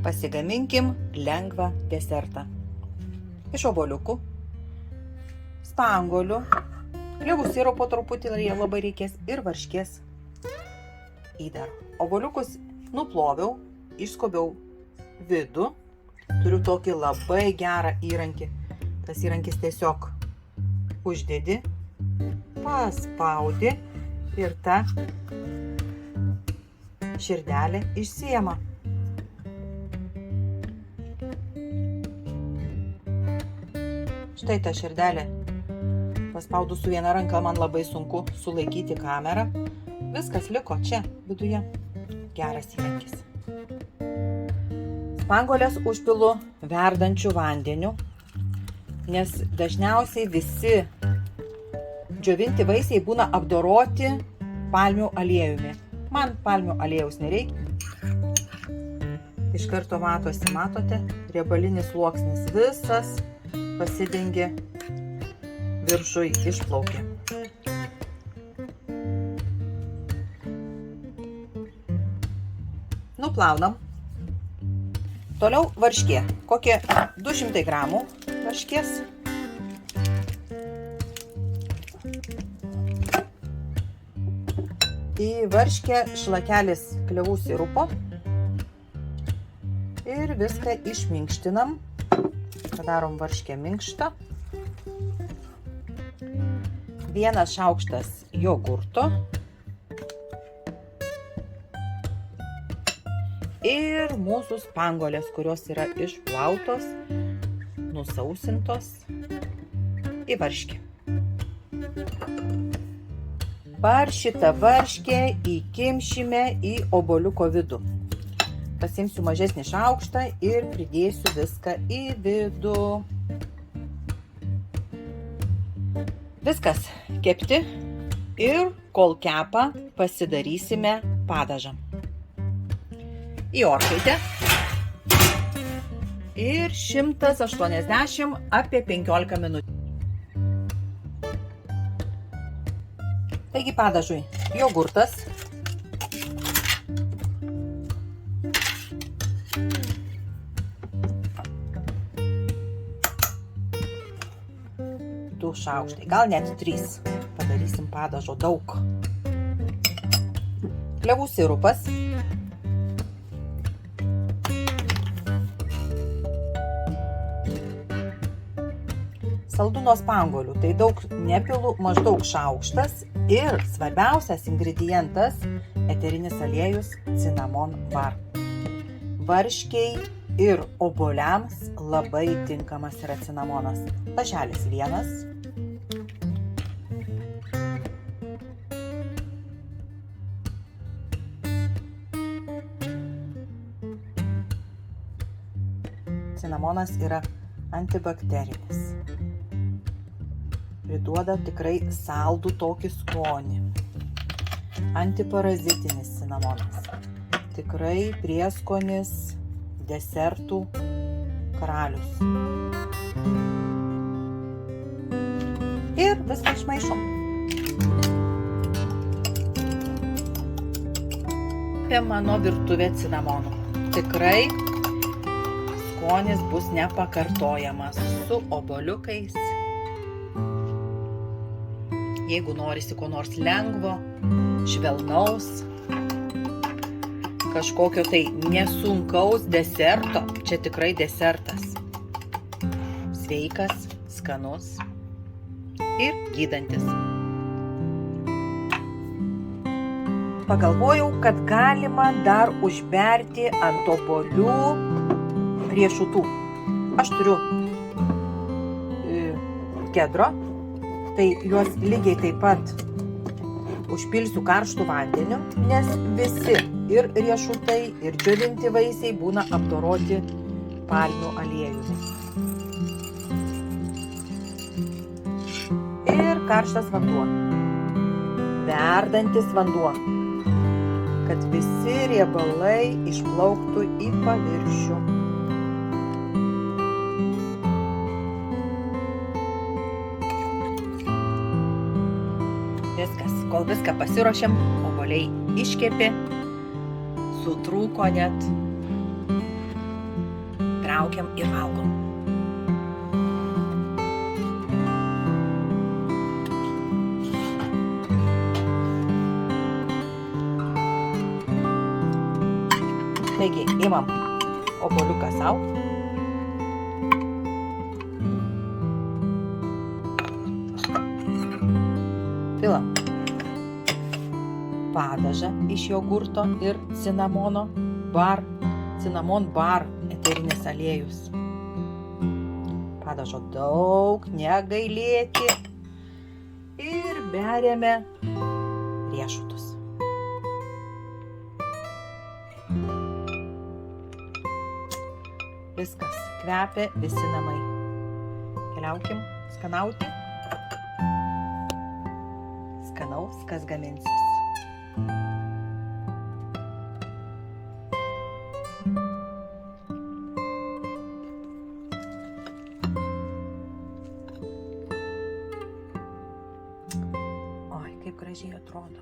Pasigaminkim lengvą desertą. Iš obuoliukų, spanguolių, klevų sirupo truputį labai reikės ir varškės įdaro. Obuoliukus nuploviau, išskobiau vidų. Turiu tokį labai gerą įrankį. Tas įrankis tiesiog uždedi, paspaudi ir ta širdelė išsiima. Štai ta širdelė. Paspaudus su viena ranka man labai sunku sulaikyti kamerą. Viskas liko čia viduje. Geras įrankis. Spanguolės užpilu verdančiu vandeniu, nes dažniausiai visi džiovinti vaisiai būna apdoroti palmių aliejumi. Man palmių aliejaus nereikia. Iš karto matote, riebalinis sluoksnis visas pasidengė, viršui išplaukė. Nuplaunam. Toliau varškė. Kokie 200 gramų varškės. Į varškę šlakelis klevų sirupo. Ir viską išminkštinam. Padarom varškę minkštą. 1 šaukštas jogurto. Ir mūsų spanguolės, kurios yra išplautos, nusausintos į varškę. Dabar šitą varškę įkimšime į obuoliuko vidų. Pasimsiu mažesnį šaukštą ir pridėsiu viską į vidų. Viskas kepti ir kol kepa pasidarysime padažą. Į orkaitę ir 180 apie 15 minučių. Taigi padažui jogurtas, du šaukštai, gal net 3, padarysim padažo daug. Klevų sirupas, saldų nuo spanguolių, tai daug nepilu, maždaug šaukštas ir svarbiausias ingredientas eterinis aliejus cinnamon bar. Varškei ir obuoliams labai tinkamas yra cinamonas. Lašelis 1. Cinamonas yra antibakterinis. Priduoda tikrai saldų tokį skonį. Antiparazitinis cinamonas. Tikrai prieskonis, desertų karalius. Ir viską išmaišom. Apie mano virtuvę cinamonų. Tikrai skonis bus nepakartojamas su obuoliukais. Jeigu norisi ko nors lengvo, švelnaus, kažkokio tai nesunkaus deserto, čia tikrai desertas. Sveikas, skanus ir gydantis. Pagalvojau, kad galima dar užberti ant obuolių riešutų. Aš turiu kedro. Tai juos lygiai taip pat užpilsiu karštų vandeniu, nes visi ir riešutai, ir džiovinti vaisiai būna apdoroti palmių aliejumi. Ir karštas vanduo. Verdantis vanduo, kad visi riebalai išplauktų į paviršių. Viskas, kol viską pasiruošiam, obuoliai iškepė, sutrūko net. traukiam ir valgom. Taigi, imam obuoliuką sau. Pilam padažą iš jogurto ir cinamono bar, cinnamon bar eterinis aliejus. Padažo daug, negailėti ir beriame riešutus. Viskas kvepia visi namai. Keliaukim skanauti. Skanaus, kas gaminsis. Oi, kaip gražiai atrodo.